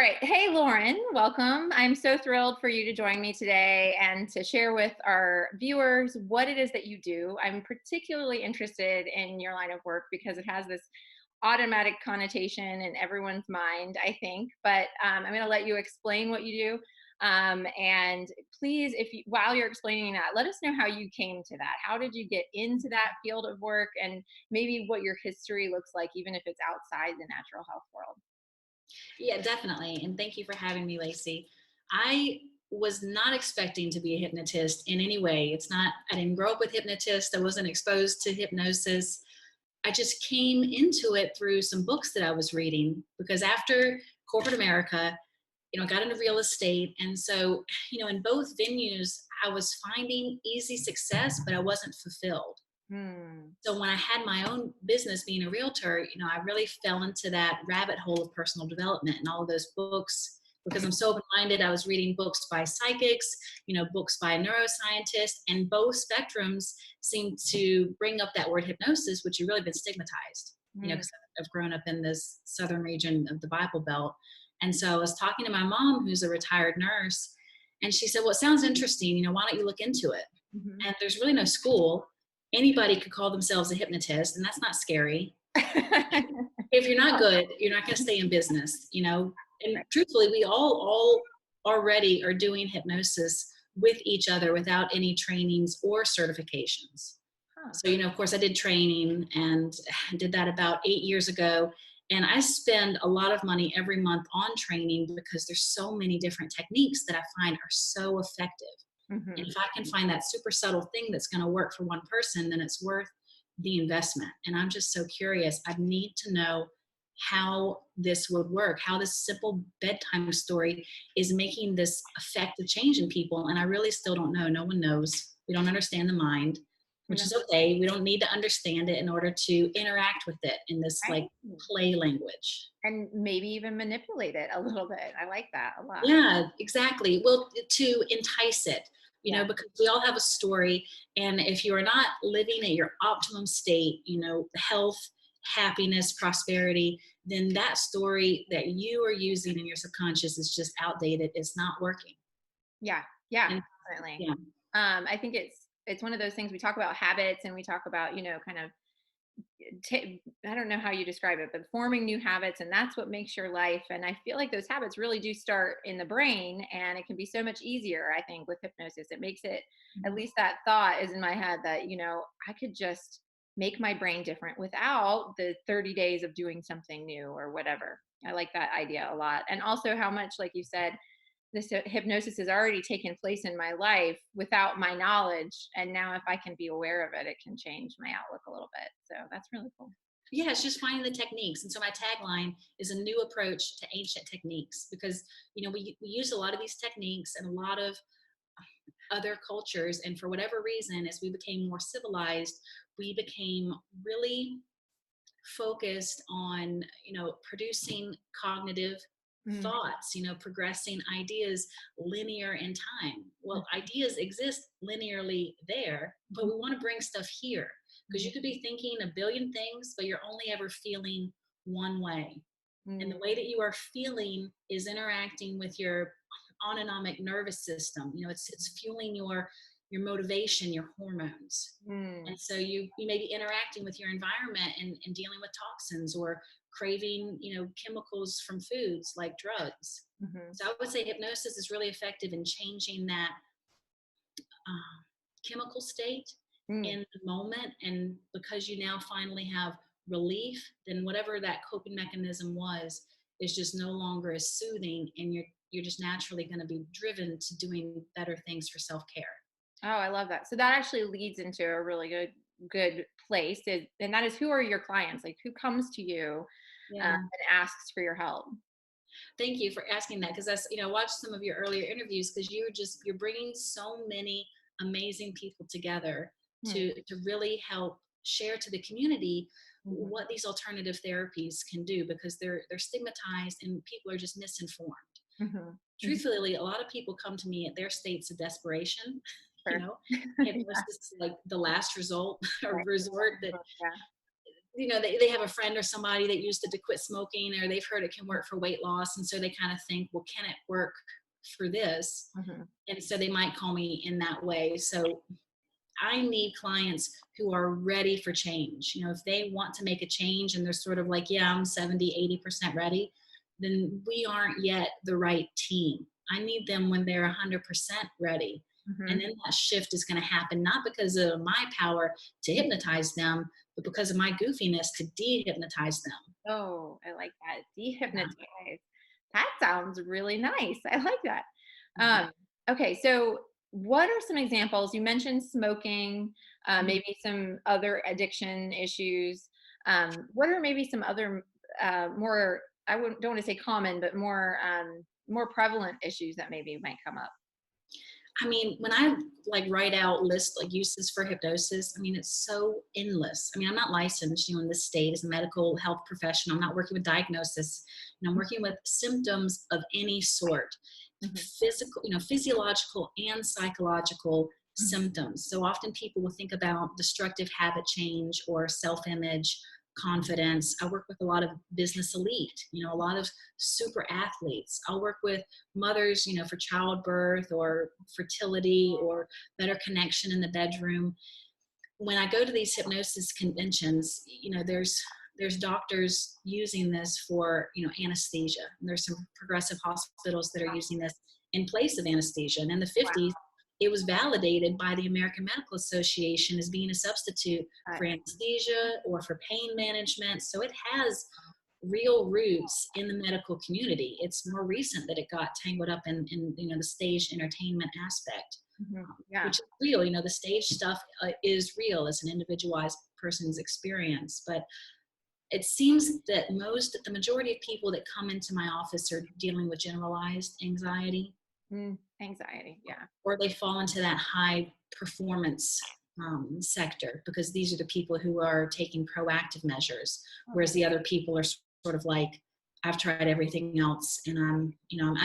right. Hey, Lauren, welcome. I'm so thrilled for you to join me today and to share with our viewers what it is that you do. I'm particularly interested in your line of work because it has this automatic connotation in everyone's mind, I think. But I'm going to let you explain what you do. And please, if you, while you're explaining that, let us know how you came to that. How did you get into that field of work, and maybe what your history looks like, even if it's outside the natural health world? Yeah, definitely. And thank you for having me, Lacey. I was not expecting to be a hypnotist in any way. I didn't grow up with hypnotists. I wasn't exposed to hypnosis. I just came into it through some books that I was reading because after corporate America, I got into real estate. And so, in both venues, I was finding easy success, but I wasn't fulfilled. Hmm. So when I had my own business being a realtor, I really fell into that rabbit hole of personal development and all of those books because I'm so open-minded. I was reading books by psychics, books by neuroscientists, and both spectrums seem to bring up that word hypnosis, which has really been stigmatized, Hmm. because I've grown up in this southern region of the Bible Belt. And so I was talking to my mom, who's a retired nurse, and she said, well, it sounds interesting. Why don't you look into it? Mhm. And there's really no school. Anybody could call themselves a hypnotist, and that's not scary. If you're not Oh, good, you're not going to stay in business. And right. truthfully, we all already are doing hypnosis with each other without any trainings or certifications. Huh. So, of course, I did training and did that about 8 years ago. And I spend a lot of money every month on training because there's so many different techniques that I find are so effective. And Mhm. if I can find that super subtle thing that's going to work for one person, then it's worth the investment. And I'm just so curious. I need to know how this would work, how this simple bedtime story is making this effective change in people. And I really still don't know. No one knows. We don't understand the mind, which No, is okay. We don't need to understand it in order to interact with it in this like right? play language. And maybe even manipulate it a little bit. I like that a lot. Yeah, exactly. Well, to entice it, Yeah. because we all have a story. And if you are not living at your optimum state, health, happiness, prosperity, then that story that you are using in your subconscious is just outdated. It's not working. Yeah. Yeah, And definitely. yeah. I think it's one of those things. We talk about habits, and we talk about, kind of I don't know how you describe it, but forming new habits, and that's what makes your life. And I feel like those habits really do start in the brain, and it can be so much easier. I think with hypnosis, it makes it, at Mhm. least that thought is in my head that I could just make my brain different without the 30 days of doing something new or whatever. I like that idea a lot, and also how much, like you said, this hypnosis has already taken place in my life without my knowledge, and now if I can be aware of it, it can change my outlook a little bit. So that's really cool. Yeah, it's just finding the techniques. And so my tagline is a new approach to ancient techniques because, we use a lot of these techniques and a lot of other cultures. And for whatever reason, as we became more civilized, we became really focused on, producing cognitive Mm. thoughts, progressing ideas linear in time. Well, ideas exist linearly there, but we want to bring stuff here because you could be thinking a billion things, but you're only ever feeling one way. And Mm. the way that you are feeling is interacting with your autonomic nervous system. It's fueling your motivation, your hormones. And Mm. so you may be interacting with your environment and dealing with toxins or craving, chemicals from foods like drugs. Mhm. So I would say hypnosis is really effective in changing that chemical state Mm. in the moment. And because you now finally have relief, then whatever that coping mechanism was is just no longer as soothing, and you're just naturally going to be driven to doing better things for self-care. Oh, I love that. So that actually leads into a really good place, and that is, who are your clients? Like, who comes to you Yeah. and asks for your help? Thank you for asking that because I watched some of your earlier interviews because you're bringing so many amazing people together Hmm. to really help share to the community Mhm. what these alternative therapies can do because they're stigmatized and people are just misinformed. Mhm. Mhm. Truthfully, a lot of people come to me at their states of desperation. you Sure. know Yeah. Hypnosis is like the last result or Right. resort that Yeah. they have a friend or somebody that used it to quit smoking, or they've heard it can work for weight loss. And so they kind of think, well, can it work for this? Mhm. And so they might call me in that way. So I need clients who are ready for change. If they want to make a change and they're sort of like, yeah, I'm 70, 80% ready, then we aren't yet the right team. I need them when they're 100% ready. And Mhm. then that shift is going to happen, not because of my power to hypnotize them, but because of my goofiness to de-hypnotize them. Oh, I like that. Yeah. Dehypnotize. That sounds really nice. I like that. Mhm. Um, okay, so what are some examples? You mentioned smoking, Mhm. maybe some other addiction issues. What are maybe some other more, don't want to say common, but more prevalent issues that maybe might come up? I mean, when I like write out list like uses for hypnosis, I mean, it's so endless. I mean, I'm not licensed, in this state as a medical health professional. I'm not working with diagnosis, and I'm working with symptoms of any sort, Mhm. physical, physiological and psychological Mhm. symptoms. So often people will think about destructive habit change or self-image, confidence. I work with a lot of business elite, a lot of super athletes. I'll work with mothers, for childbirth or fertility or better connection in the bedroom. When I go to these hypnosis conventions, there's doctors using this for, anesthesia. And there's some progressive hospitals that are using this in place of anesthesia. And in the Wow. 50s, it was validated by the American Medical Association as being a substitute for anesthesia or for pain management. So it has real roots in the medical community. It's more recent that it got tangled up in the stage entertainment aspect, Mhm. Yeah. which is real. The stage stuff is real as an individualized person's experience. But it seems that the majority of people that come into my office are dealing with generalized anxiety, Anxiety. Yeah. or they fall into that high performance sector, because these are the people who are taking proactive measures, whereas Okay. the other people are sort of like, I've tried everything else, and I'm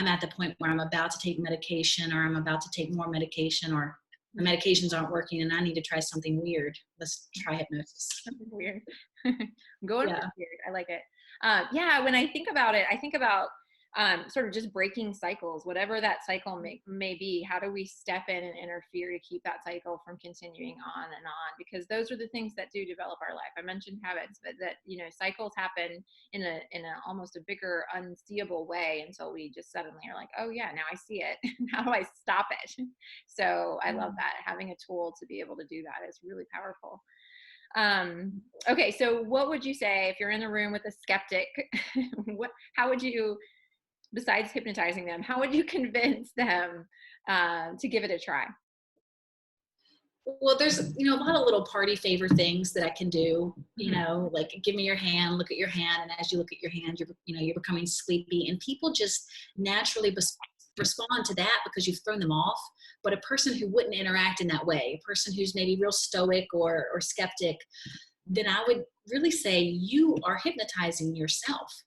at the point where I'm about to take medication, or I'm about to take more medication, or the Mm. medications aren't working and I need to try something weird. Let's try hypnosis. Weird. Going for Yeah. weird. I like it. Yeah, when I think about it, I think about sort of just breaking cycles, whatever that cycle may be. How do we step in and interfere to keep that cycle from continuing on and on? Because those are the things that do develop our life. I mentioned habits, but that cycles happen in a almost a bigger, unseeable way until we just suddenly are like, oh yeah, now I see it. How do I stop it? So I love that. Having a tool to be able to do that is really powerful. Okay, so what would you say if you're in the room with a skeptic? How would you, besides hypnotizing them, how would you convince them to give it a try? Well, there's, a lot of little party favor things that I can do, Mhm. like give me your hand, look at your hand. And as you look at your hand, you're becoming sleepy, and people just naturally respond to that because you've thrown them off. But a person who wouldn't interact in that way, a person who's maybe real stoic or skeptic, then I would really say you are hypnotizing yourself,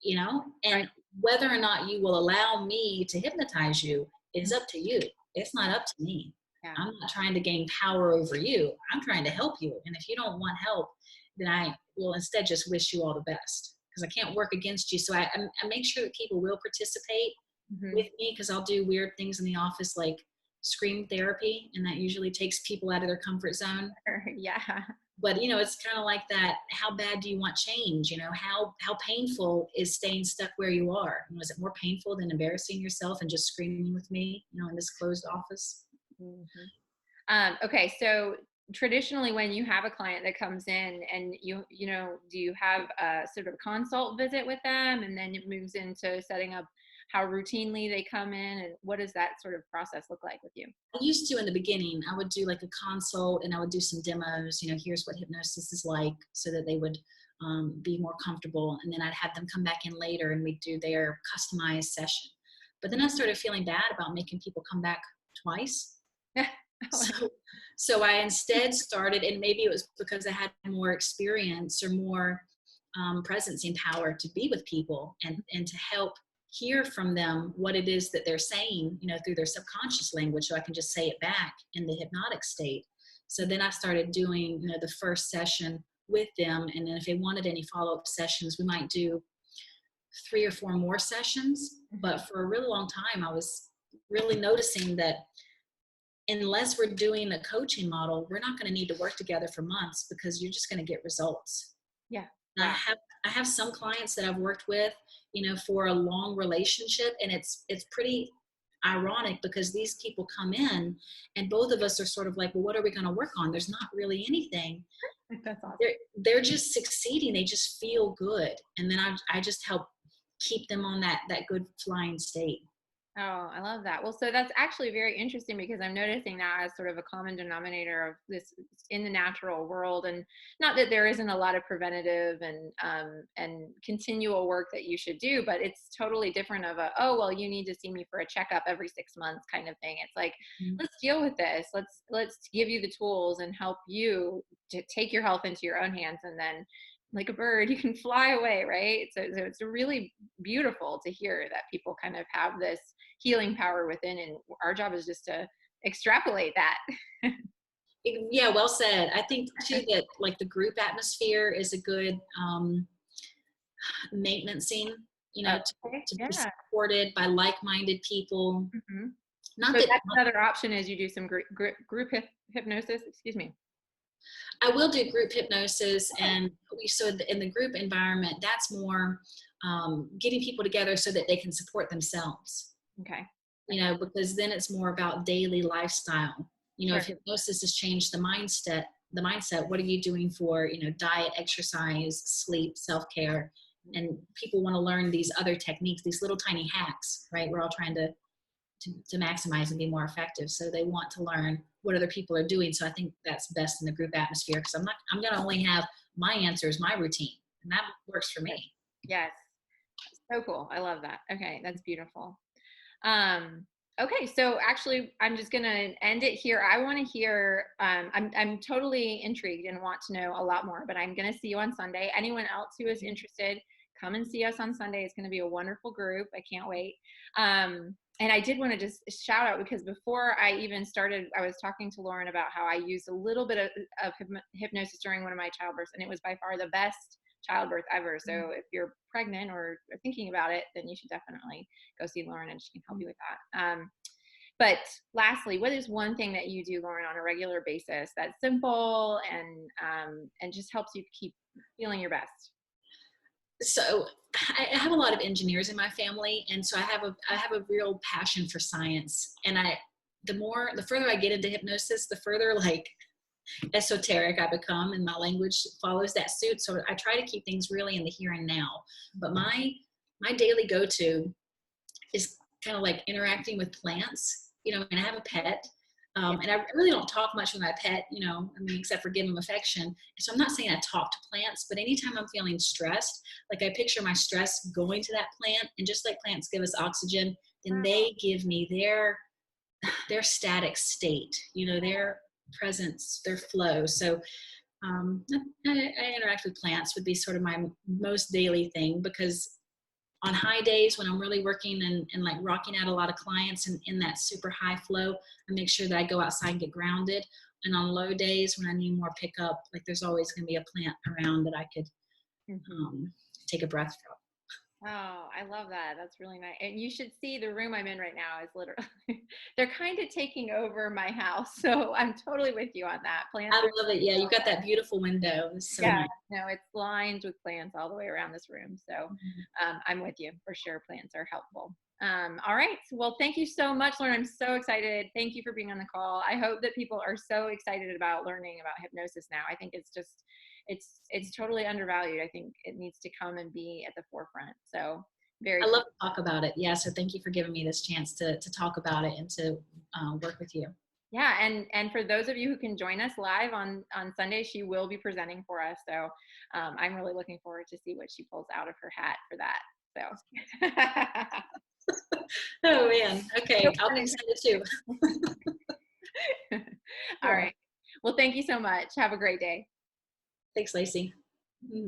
Right. and whether or not you will allow me to hypnotize you is up to you. It's not up to me. Yeah. I'm not trying to gain power over you. I'm trying to help you. And if you don't want help, then I will instead just wish you all the best, because I can't work against you. So I make sure that people will participate Hmm. with me, because I'll do weird things in the office like scream therapy. And that usually takes people out of their comfort zone. Yeah. But it's kind of like that, how bad do you want change? How painful is staying stuck where you are? Is it more painful than embarrassing yourself and just screaming with me, in this closed office? Mhm. Okay, so traditionally, when you have a client that comes in and do you have a sort of consult visit with them, and then it moves into setting up how routinely they come in, and what does that sort of process look like with you? I used to in the beginning. I would do like a consult, and I would do some demos, here's what hypnosis is like, so that they would be more comfortable. And then I'd have them come back in later and we'd do their customized session. But then I started feeling bad about making people come back twice. So, so I instead started, and maybe it was because I had more experience or more presence and power to be with people, and to help hear from them what it is that they're saying, through their subconscious language, so I can just say it back in the hypnotic state. So then I started doing, the first session with them. And then if they wanted any follow-up sessions, we might do 3 or 4 more sessions. Mhm. But for a really long time, I was really noticing that unless we're doing a coaching model, we're not going to need to work together for months because you're just going to get results. Yeah. And Wow. I have some clients that I've worked with, for a long relationship, and it's pretty ironic because these people come in and both of us are sort of like, well, what are we going to work on? There's not really anything. That's awesome. They're just succeeding. They just feel good, and then I just help keep them on that good flying state. Oh, I love that. Well, so that's actually very interesting because I'm noticing that as sort of a common denominator of this in the natural world, and not that there isn't a lot of preventative and continual work that you should do, but it's totally different of a, oh well, you need to see me for a checkup every 6 months kind of thing. It's like, Mhm. let's deal with this. Let's give you the tools and help you to take your health into your own hands, and then like a bird, you can fly away, right? So it's really beautiful to hear that people kind of have this healing power within, and our job is just to extrapolate that. Yeah, well said. I think too that like the group atmosphere is a good maintenancing, Okay, to be yeah. supported by like-minded people. Hmm. Not So that that's another option is you do some group hypnosis, excuse me. I will do group hypnosis, Okay. and in the group environment, that's more getting people together so that they can support themselves. Okay. Okay. Because then it's more about daily lifestyle. Sure. If hypnosis has changed the mindset, what are you doing for, diet, exercise, sleep, self-care? And people want to learn these other techniques, these little tiny hacks, right? We're all trying to maximize and be more effective. So they want to learn what other people are doing. So I think that's best in the group atmosphere because I'm going to only have my answers, my routine, and that works for me. Yes. So cool. I love that. Okay, that's beautiful. Um, okay, so actually, I'm just gonna end it here. I want to hear. I'm totally intrigued and want to know a lot more. But I'm gonna see you on Sunday. Anyone else who is interested, come and see us on Sunday. It's gonna be a wonderful group. I can't wait. And I did want to just shout out because before I even started, I was talking to Lauren about how I used a little bit of hypnosis during one of my childbirths, and it was by far the best childbirth ever. So if you're pregnant or thinking about it, then you should definitely go see Lauren and she can help you with that. But lastly, what is one thing that you do, Lauren, on a regular basis that's simple and just helps you keep feeling your best? So I have a lot of engineers in my family, and so I have a real passion for science. And the further I get into hypnosis, the further like esoteric I become, and my language follows that suit. So I try to keep things really in the here and now. But my daily go-to is kind of like interacting with plants, and I have a pet. Yeah. And I really don't talk much with my pet, except for give them affection. So I'm not saying I talk to plants, but anytime I'm feeling stressed, like I picture my stress going to that plant, and just like plants give us oxygen, then Wow. they give me their static state, their presence, their flow. So I interact with plants would be sort of my most daily thing, because on high days when I'm really working and like rocking out a lot of clients and in that super high flow, I make sure that I go outside and get grounded. And on low days when I need more pickup, like there's always going to be a plant around that I could Mhm. take a breath from. Oh, I love that. That's really nice. And you should see the room I'm in right now is literally, they're kind of taking over my house. So I'm totally with you on that. Plants I are, love it. Yeah, you've got that beautiful window. It's so yeah, nice. no, it's lined with plants all the way around this room. So Mhm. I'm with you for sure. Plants are helpful. All right. Well, thank you so much, Lauren. I'm so excited. Thank you for being on the call. I hope that people are so excited about learning about hypnosis now. I think it's just, it's totally undervalued. I think it needs to come and be at the forefront. So very I cool. love to talk about it. Yeah, so thank you for giving me this chance to talk about it and to work with you. Yeah, and for those of you who can join us live on Sunday, she will be presenting for us. So I'm really looking forward to see what she pulls out of her hat for that. So Oh man. no Okay, I'll pun be excited too. all Yeah. right. Well, thank you so much. Have a great day. Thanks, Lacey.